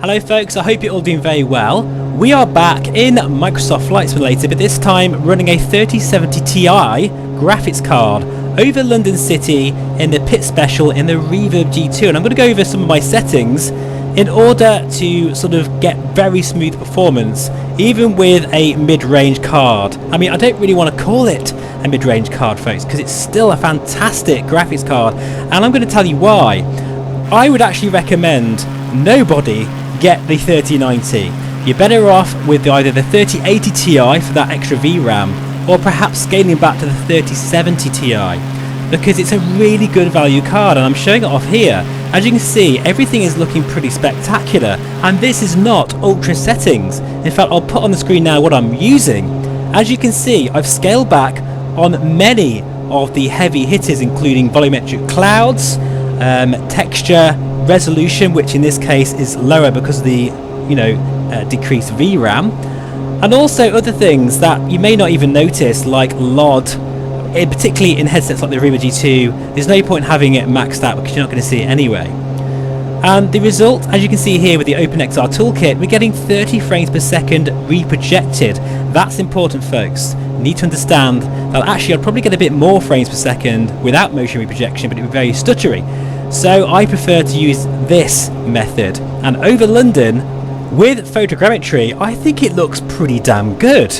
Hello folks, I hope you're all doing very well. We are back in Microsoft Flight Simulator, but this time running a 3070 Ti graphics card over London City in the Pit Special in the Reverb G2, and I'm going to go over some of my settings in order to sort of get very smooth performance even with a mid-range card. I mean, I don't really want to call it a mid-range card, folks, because it's still a fantastic graphics card, and I'm going to tell you why. I would actually recommend nobody get the 3090. You're better off with either the 3080 Ti for that extra VRAM, or perhaps scaling back to the 3070 Ti, because it's a really good value card, and I'm showing it off here. As you can see, everything is looking pretty spectacular, and this is not ultra settings. In fact, I'll put on the screen now what I'm using. As you can see, I've scaled back on many of the heavy hitters, including volumetric clouds, texture, resolution, which in this case is lower because of the decreased VRAM, and also other things that you may not even notice, like LOD. Particularly in headsets like the Reverb G2, there's no point having it maxed out because you're not going to see it anyway. And the result, as you can see here with the OpenXR toolkit, we're getting 30 frames per second reprojected. That's important, folks. You need to understand that actually I'd probably get a bit more frames per second without motion reprojection, but it would be very stuttery. So I prefer to use this method. And over London, with photogrammetry, I think it looks pretty damn good.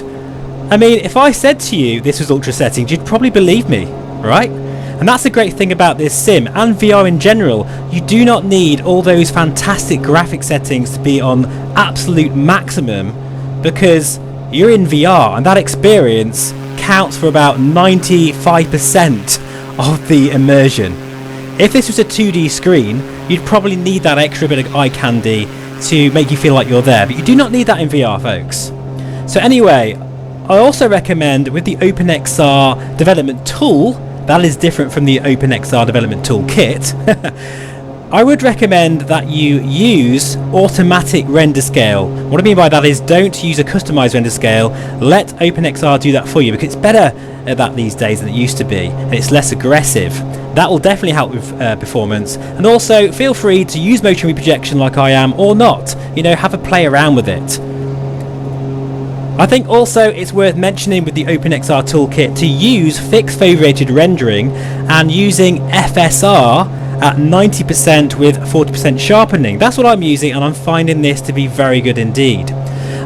I mean, if I said to you this was ultra settings, you'd probably believe me, right? And that's the great thing about this sim and VR in general. You do not need all those fantastic graphic settings to be on absolute maximum, because you're in VR and that experience counts for about 95% of the immersion. If this was a 2D screen, you'd probably need that extra bit of eye candy to make you feel like you're there, but you do not need that in VR, folks. So anyway, I also recommend with the OpenXR development tool, that is different from the OpenXR development toolkit, I would recommend that you use automatic render scale. What I mean by that is don't use a customized render scale, let OpenXR do that for you, because it's better at that these days than it used to be, and it's less aggressive. That will definitely help with performance, and also feel free to use motion reprojection like I am, or not, have a play around with it. I think also it's worth mentioning with the OpenXR toolkit to use fixed favorited rendering and using FSR at 90% with 40% sharpening. That's what I'm using, and I'm finding this to be very good indeed.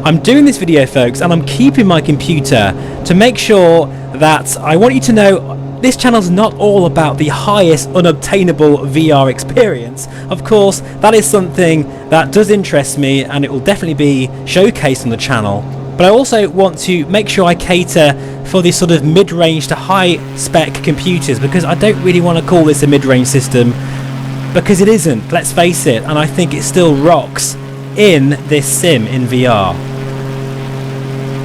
I'm doing this video, folks, and I'm keeping my computer to make sure that I want you to know this channel's not all about the highest unobtainable VR experience. Of course, that is something that does interest me, and it will definitely be showcased on the channel. But I also want to make sure I cater for these sort of mid-range to high-spec computers, because I don't really want to call this a mid-range system, because it isn't, let's face it, and I think it still rocks in this sim in VR.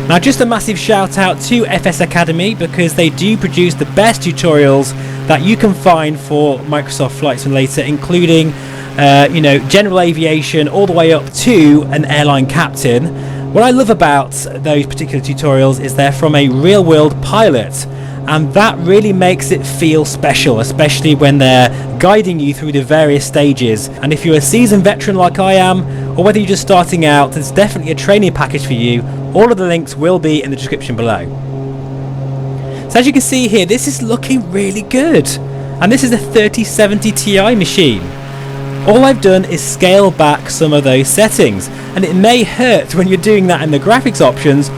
Now, just a massive shout out to FS Academy, because they do produce the best tutorials that you can find for Microsoft Flight Simulator, including general aviation all the way up to an airline captain. What I love about those particular tutorials is they're from a real-world pilot, and that really makes it feel special, especially when they're guiding you through the various stages. And if you're a seasoned veteran like I am, or whether you're just starting out, there's definitely a training package for you. All of the links will be in the description below. So as you can see here, this is looking really good, and this is a 3070 Ti machine. All I've done is scale back some of those settings, and it may hurt when you're doing that in the graphics options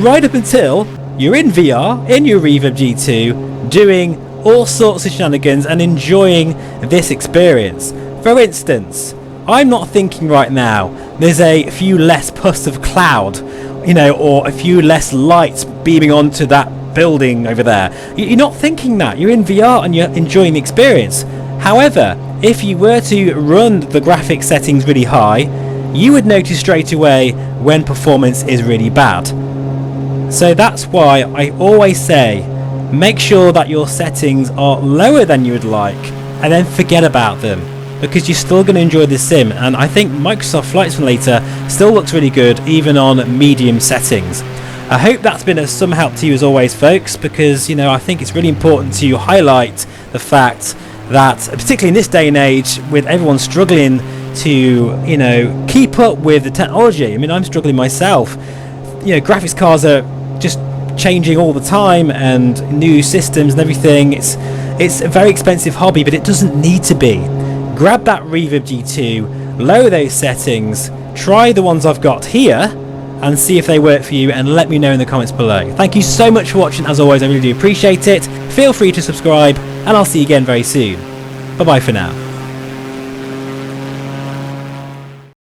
right up until you're in VR, in your Reverb G2, doing all sorts of shenanigans and enjoying this experience. For instance, I'm not thinking right now there's a few less puffs of cloud, or a few less lights beaming onto that building over there. You're not thinking that. You're in VR and you're enjoying the experience. However, if you were to run the graphics settings really high, you would notice straight away when performance is really bad. So that's why I always say make sure that your settings are lower than you would like, and then forget about them, because you're still going to enjoy the sim. And I think Microsoft Flight Simulator still looks really good even on medium settings. I hope that's been of some help to you as always, folks, because I think it's really important to highlight the fact that, particularly in this day and age, with everyone struggling to, you know, keep up with the technology. I mean, I'm struggling myself. You know, graphics cards are just changing all the time, and new systems and everything. It's a very expensive hobby, but it doesn't need to be. Grab that Reverb G2, lower those settings, try the ones I've got here, and see if they work for you, and let me know in the comments below. Thank you so much for watching. As always, I really do appreciate it. Feel free to subscribe, and I'll see you again very soon. Bye bye for now.